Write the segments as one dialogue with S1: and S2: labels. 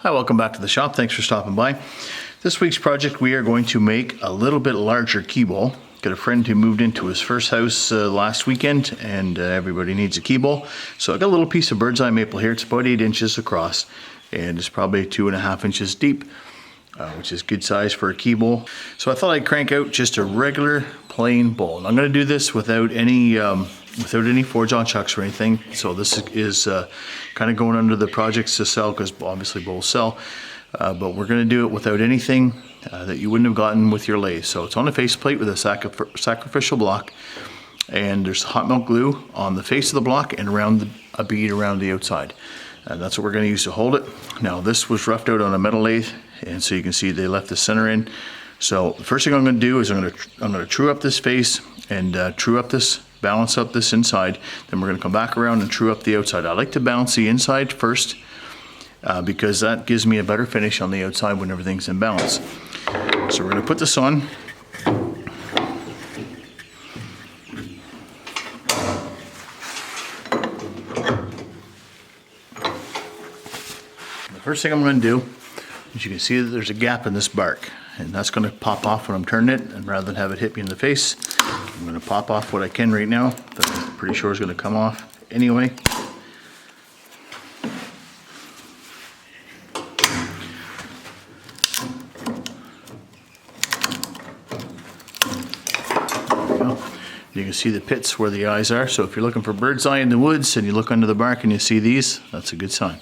S1: Hi, welcome back to the shop. Thanks for stopping by. This week's project, we are going to make a little bit larger key bowl. Got a friend who moved into his first house last weekend, and everybody needs a key bowl. So I got a little piece of Birdseye maple here. It's about 8 inches across, and it's probably 2.5 inches deep, which is good size for a key bowl. So I thought I'd crank out just a regular plain bowl. And I'm going to do this without any forge-on chucks or anything. So this is kind of going under the projects to sell, because obviously bowls sell. But we're going to do it without anything that you wouldn't have gotten with your lathe. So it's on a faceplate with a sacrificial block, and there's hot melt glue on the face of the block and around a bead around the outside. And that's what we're going to use to hold it. Now this was roughed out on a metal lathe, and so you can see they left the center in. So the first thing I'm going to do is I'm going to true up this face and true up this, balance up this inside. Then we're going to come back around and true up the outside. I like to balance the inside first because that gives me a better finish on the outside when everything's in balance. So we're going to put this on. The first thing I'm going to do is, you can see that there's a gap in this bark, and that's going to pop off when I'm turning it. And rather than have it hit me in the face, I'm going to pop off what I can right now that I'm pretty sure is going to come off anyway. You can see the pits where the eyes are. So if you're looking for birdseye in the woods and you look under the bark and you see these, that's a good sign.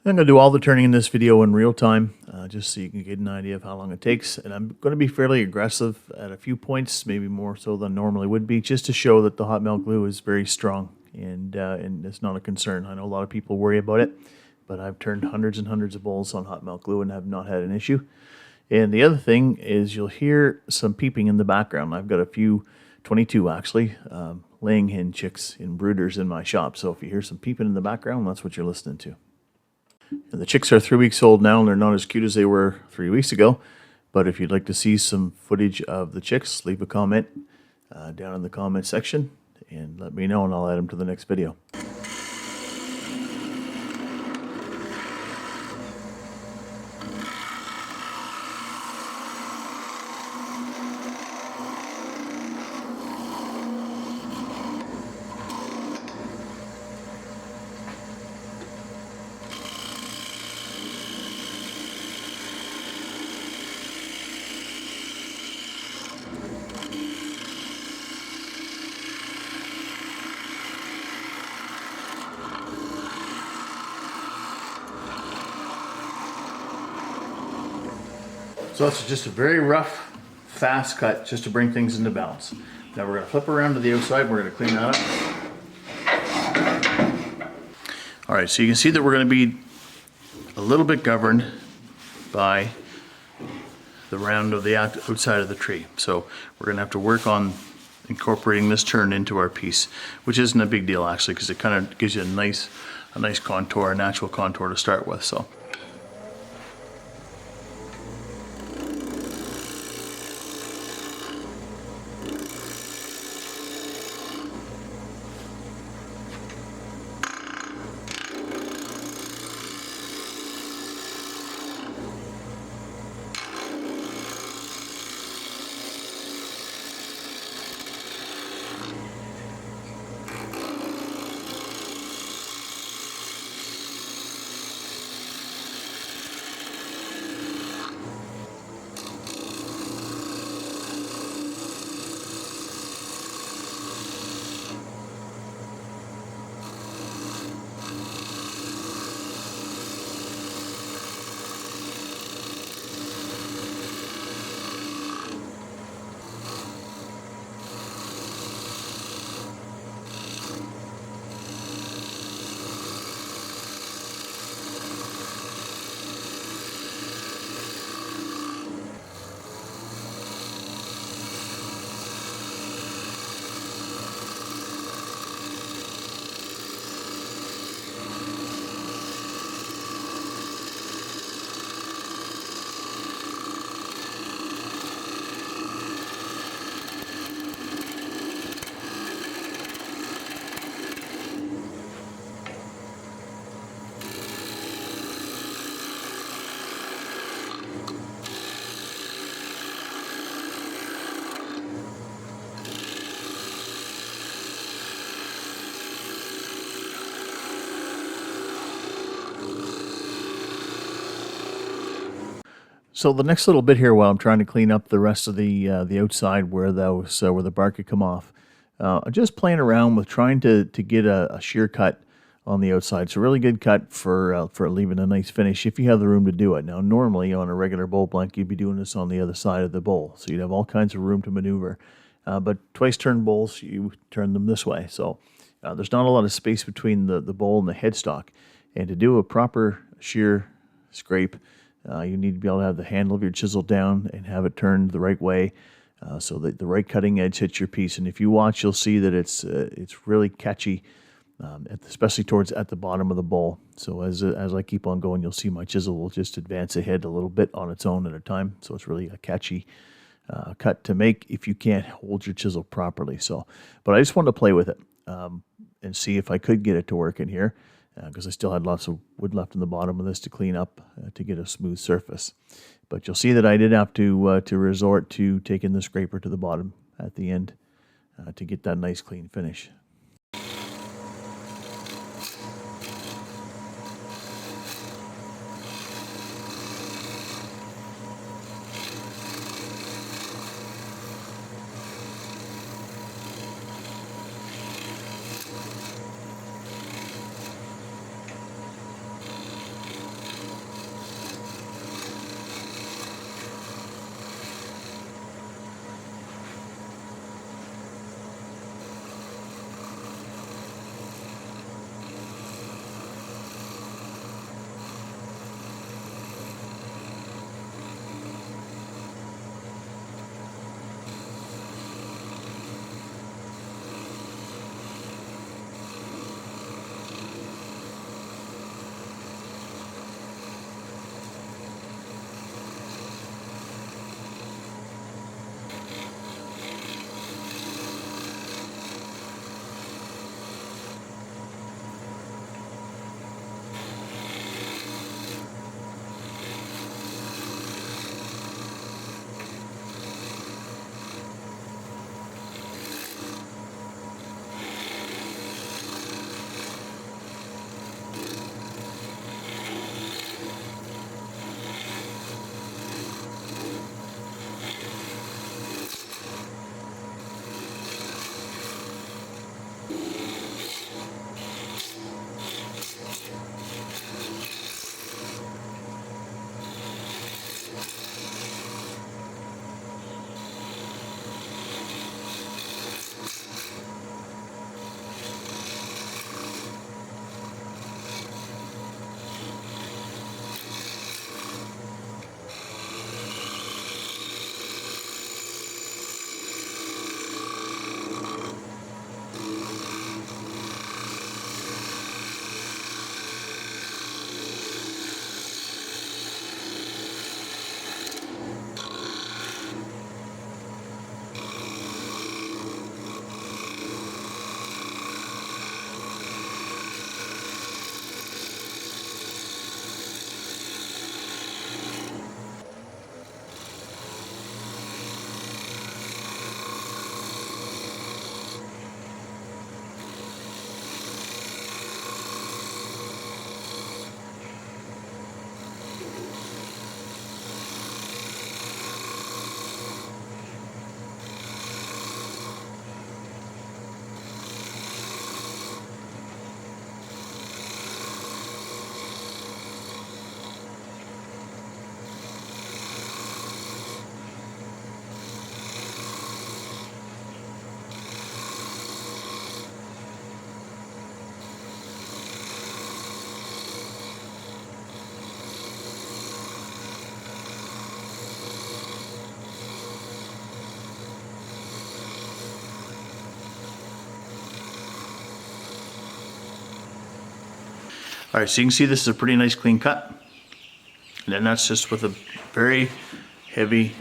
S1: I'm going to do all the turning in this video in real time, just so you can get an idea of how long it takes. And I'm going to be fairly aggressive at a few points, maybe more so than normally would be, just to show that the hot melt glue is very strong and it's not a concern. I know a lot of people worry about it, but I've turned hundreds and hundreds of bowls on hot melt glue and have not had an issue. And the other thing is, you'll hear some peeping in the background. I've got a few, 22 actually, laying hen chicks and brooders in my shop. So if you hear some peeping in the background, that's what you're listening to. And the chicks are 3 weeks old now, and they're not as cute as they were 3 weeks ago. But if you'd like to see some footage of the chicks, leave a comment down in the comment section and let me know, and I'll add them to the next video. So it's just a very rough, fast cut, just to bring things into balance. Now we're going to flip around to the outside. We're going to clean that up. All right, so you can see that we're going to be a little bit governed by the round of the outside of the tree. So we're going to have to work on incorporating this turn into our piece, which isn't a big deal actually, because it kind of gives you a nice contour, a natural contour to start with. So.
S2: So the next little bit here, while I'm trying to clean up the rest of the outside where where the bark could come off, I'm just playing around with trying to get a shear cut on the outside. It's a really good cut for leaving a nice finish if you have the room to do it. Now, normally on a regular bowl blank, you'd be doing this on the other side of the bowl, so you'd have all kinds of room to maneuver. But twice turned bowls, you turn them this way, so there's not a lot of space between the bowl and the headstock. And to do a proper shear scrape, you need to be able to have the handle of your chisel down and have it turned the right way, so that the right cutting edge hits your piece. And if you watch, you'll see that it's really catchy, especially towards at the bottom of the bowl. So as I keep on going, you'll see my chisel will just advance ahead a little bit on its own at a time. So it's really a catchy cut to make if you can't hold your chisel properly. But I just wanted to play with it and see if I could get it to work in here, because I still had lots of wood left in the bottom of this to clean up to get a smooth surface. But you'll see that I did have to resort to taking the scraper to the bottom at the end to get that nice clean finish.
S1: All right, so you can see this is a pretty nice clean cut. And then that's just with a very heavy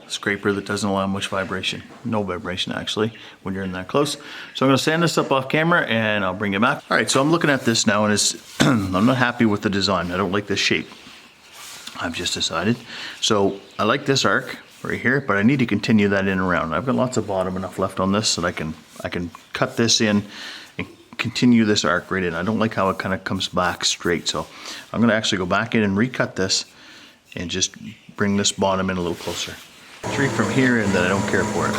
S1: scraper that doesn't allow much vibration. No vibration actually when you're in that close. So I'm gonna sand this up off camera and I'll bring it back. All right, so I'm looking at this now and it's I'm not happy with the design. I don't like this shape. I've just decided. So I like this arc right here, but I need to continue that in and around. I've got lots of bottom enough left on this that I can cut this in and continue this arc right in. I don't like how it kind of comes back straight. So I'm gonna actually go back in and recut this and just bring this bottom in a little closer. 3 from here and then I don't care for it.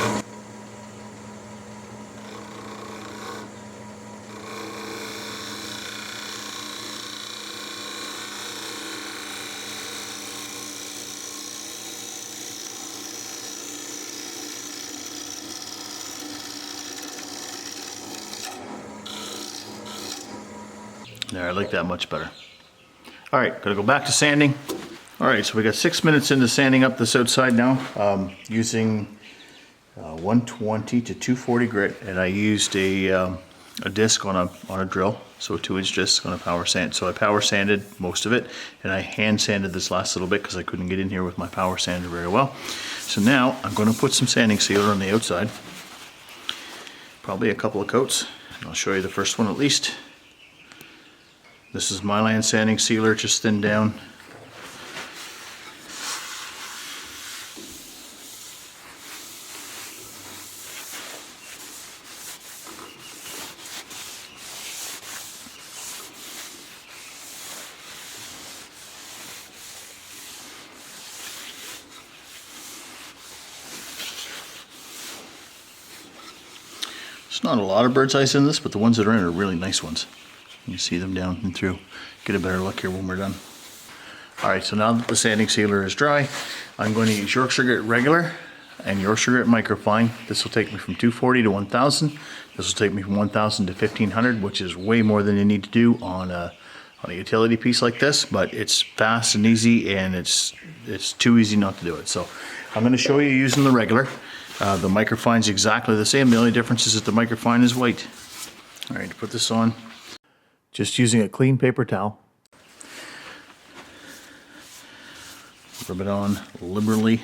S1: There, I like that much better. All right, gotta go back to sanding. All right, so we got 6 minutes into sanding up this outside now, using 120 to 240 grit, and I used a disc on a drill, so a 2-inch disc on a power sand. So I power sanded most of it, and I hand sanded this last little bit because I couldn't get in here with my power sander very well. So now I'm going to put some sanding sealer on the outside, probably a couple of coats, and I'll show you the first one at least. This is Mylan sanding sealer, just thinned down. There's not a lot of Birdseyes in this, but the ones that are in are really nice ones. You see them down and through. Get a better look here when we're done. Alright, so now that the sanding sealer is dry, I'm going to use Yorkshire Grit regular and Yorkshire Grit microfine. This will take me from 240 to 1000. This will take me from 1000 to 1500, which is way more than you need to do on a utility piece like this, but it's fast and easy, and it's too easy not to do it. So I'm going to show you using the regular. The microfine's exactly the same. The only difference is that the microfine is white. Alright, to put this on,
S2: Just using a clean paper towel.
S1: rub it on liberally.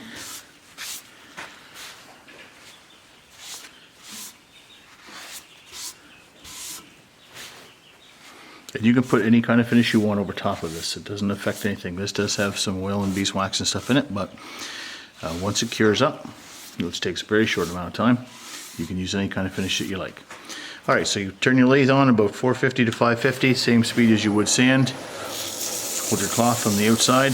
S1: And you can put any kind of finish you want over top of this. It doesn't affect anything. This does have some oil and beeswax and stuff in it, but once it cures up, which takes a very short amount of time, you can use any kind of finish that you like. Alright, so you turn your lathe on about 450 to 550, same speed as you would sand. Hold your cloth on the outside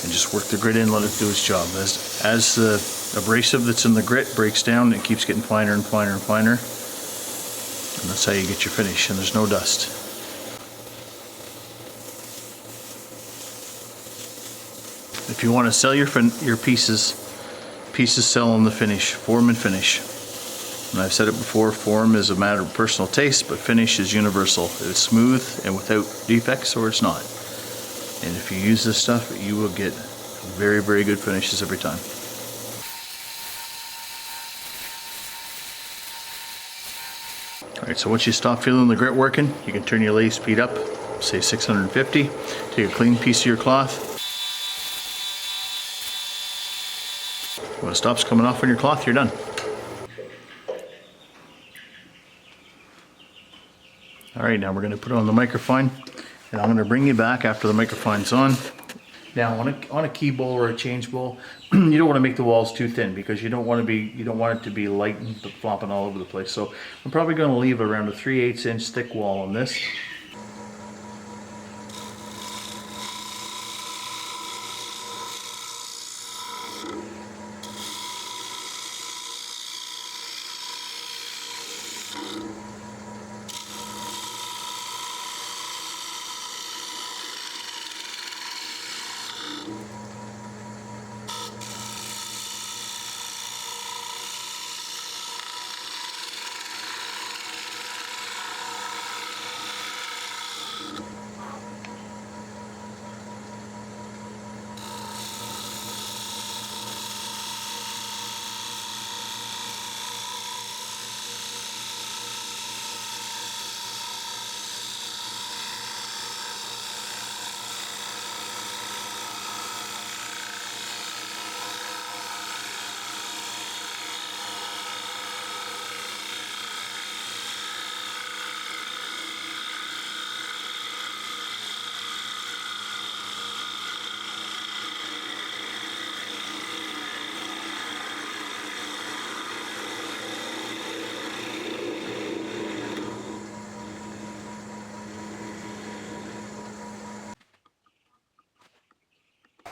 S1: and just work the grit in, let it do its job. As the abrasive that's in the grit breaks down, it keeps getting finer and finer and finer. And that's how you get your finish, and there's no dust. If you want to sell your pieces sell on the finish, form and finish. And I've said it before, form is a matter of personal taste, but finish is universal. It's smooth and without defects, or it's not. And if you use this stuff, you will get very, very good finishes every time. Alright, so once you stop feeling the grit working, you can turn your lathe speed up, say 650. Take a clean piece of your cloth. When it stops coming off on your cloth, you're done. Alright, now we're going to put it on the microfine, and I'm going to bring you back after the microfine's on. Now on a key bowl or a change bowl, you don't want to make the walls too thin because you don't want it to be light and flopping all over the place. So I'm probably going to leave around a 3/8 inch thick wall on this.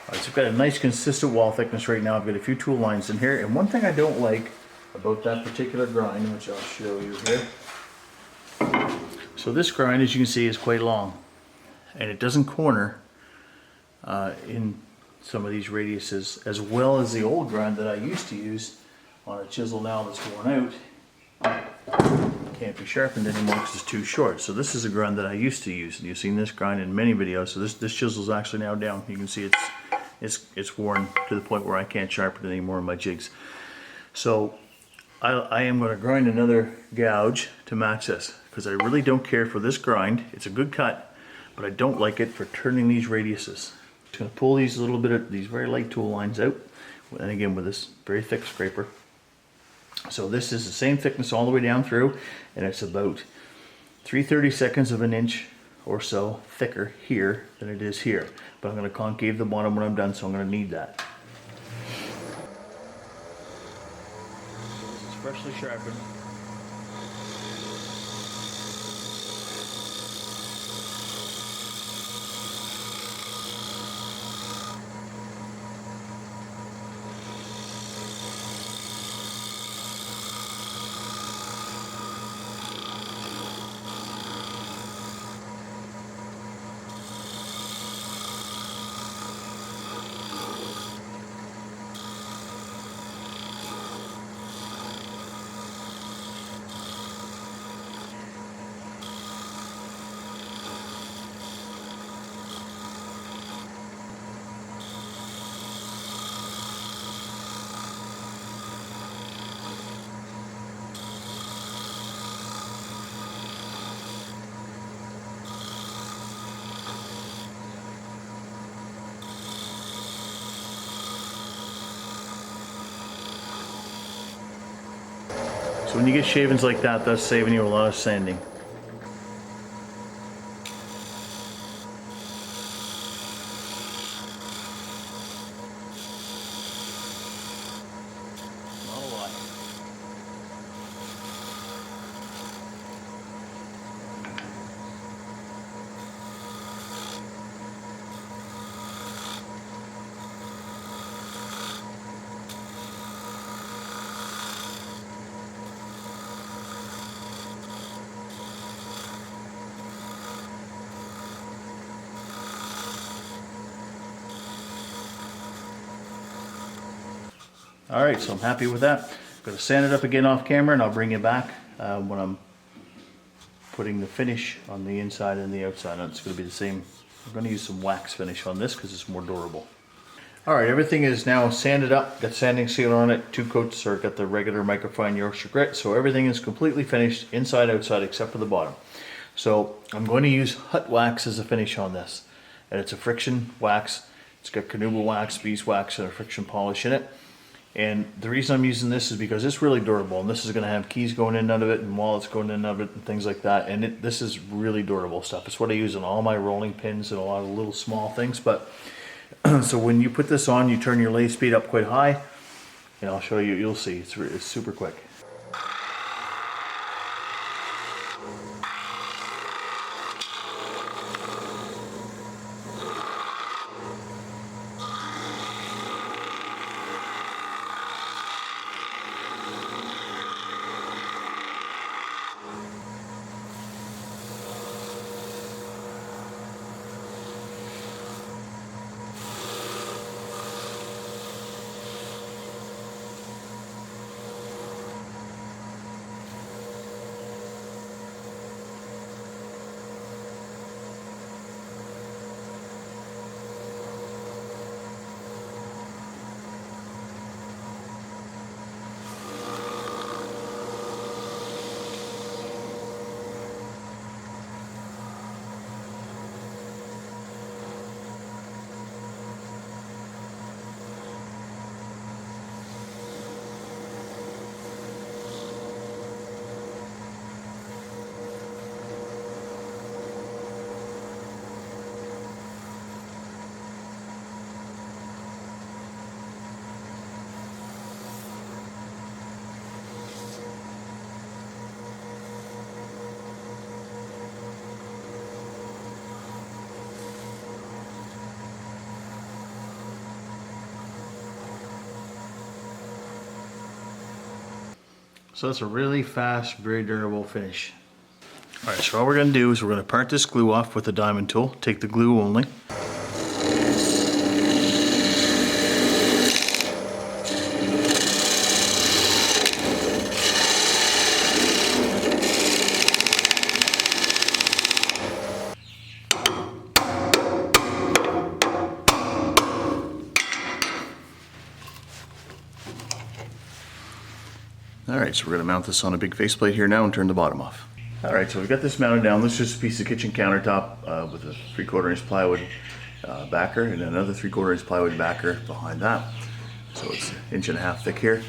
S1: Alright, so I've got a nice consistent wall thickness right now. I've got a few tool lines in here, and one thing I don't like about that particular grind, which I'll show you here. So this grind, as you can see, is quite long, and it doesn't corner in some of these radiuses, as well as the old grind that I used to use on a chisel now that's worn out. Can't be sharpened anymore because it's too short. So this is a grind that I used to use, and you've seen this grind in many videos. So this chisel's actually now down. You can see it's worn to the point where I can't sharpen it anymore in my jigs. So I am going to grind another gouge to match this, because I really don't care for this grind. It's a good cut, but I don't like it for turning these radiuses. Just going to pull these little bit of these very light tool lines out, and again with this very thick scraper. So this is the same thickness all the way down through, and it's about 3/32 of an inch or so thicker here than it is here. But I'm going to concave the bottom when I'm done, so I'm going to need that. So this is freshly sharpened. So when you get shavings like that, that's saving you a lot of sanding. Not a lot. Alright, so I'm happy with that. I'm going to sand it up again off camera, and I'll bring you back when I'm putting the finish on the inside and the outside. And it's going to be the same. I'm going to use some wax finish on this because it's more durable. Alright, everything is now sanded up. Got sanding sealer on it, 2 coats, or got the regular microfine Yorkshire grit. So everything is completely finished inside, outside, except for the bottom. So I'm going to use hut wax as a finish on this. And it's a friction wax. It's got carnauba wax, beeswax, and a friction polish in it. And the reason I'm using this is because it's really durable, and this is going to have keys going in and out of it, and wallets going in and out of it, and things like that. And this is really durable stuff. It's what I use on all my rolling pins and a lot of little small things. But so when you put this on, you turn your lathe speed up quite high, and I'll show you. You'll see it's super quick. So it's a really fast, very durable finish. All right, so all we're gonna do is we're gonna part this glue off with a diamond tool, take the glue only. All right, so we're gonna mount this on a big faceplate here now and turn the bottom off. All right, so we've got this mounted down. This is just a piece of kitchen countertop with a 3/4 inch plywood backer and another 3/4 inch plywood backer behind that. So it's 1.5 inches thick here.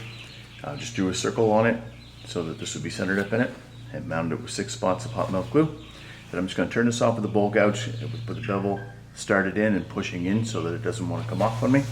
S1: Just drew a circle on it so that this would be centered up in it and mounted it with 6 spots of hot melt glue. And I'm just gonna turn this off with a bowl gouge with the bevel started in and pushing in so that it doesn't wanna come off on me.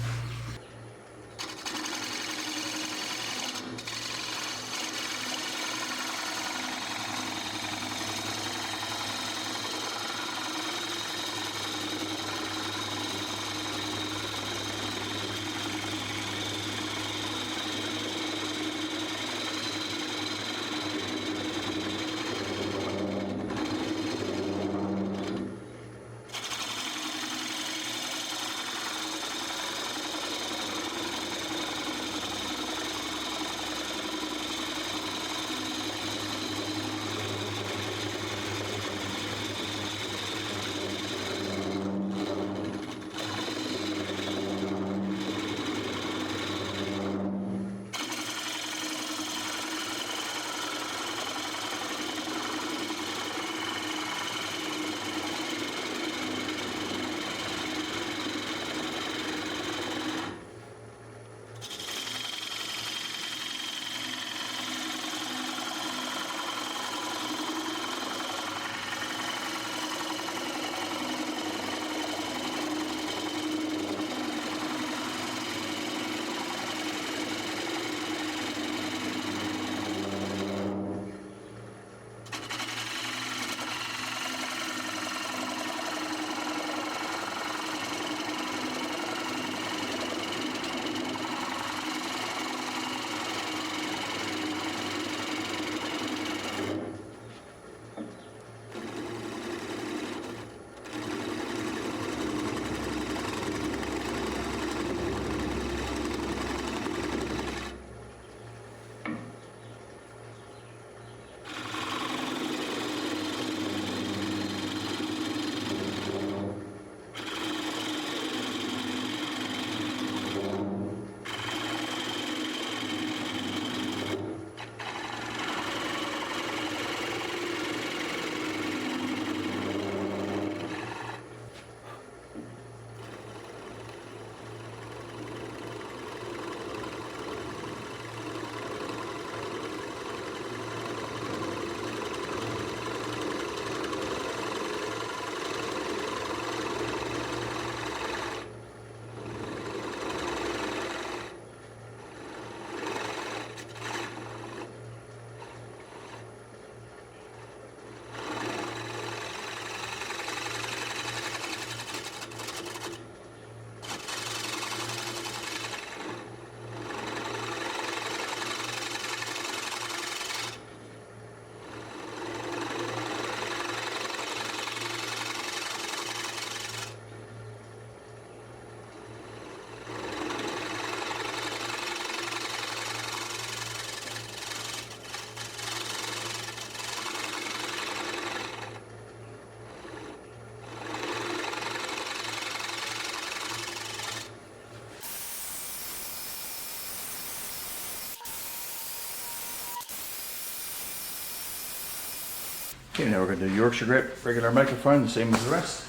S1: Okay, now we're going to do Yorkshire grip, regular microphone, the same as the rest.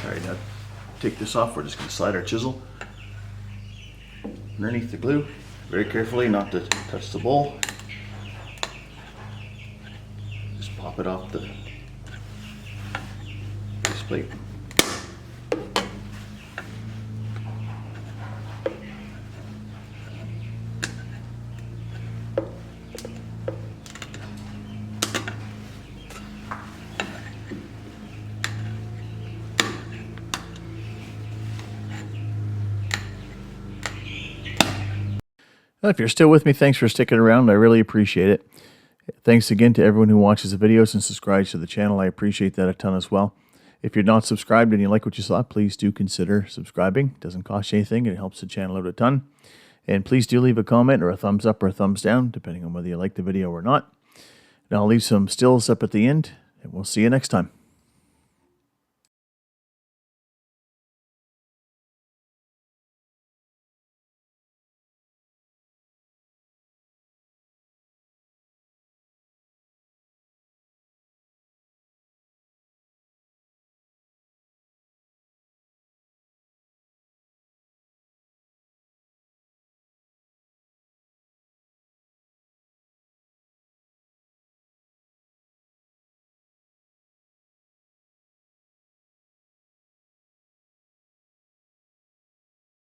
S1: Alright, now take this off. We're just going to slide our chisel underneath the glue, very carefully, not to touch the bowl. Just pop it off the base plate.
S2: If you're still with me, thanks for sticking around. I really appreciate it. Thanks again to everyone who watches the videos and subscribes to the channel. I appreciate that a ton as well. If you're not subscribed and you like what you saw, please do consider subscribing. It doesn't cost you anything and it helps the channel out a ton. And please do leave a comment or a thumbs up or a thumbs down, depending on whether you like the video or not. And I'll leave some stills up at the end, and we'll see you next time.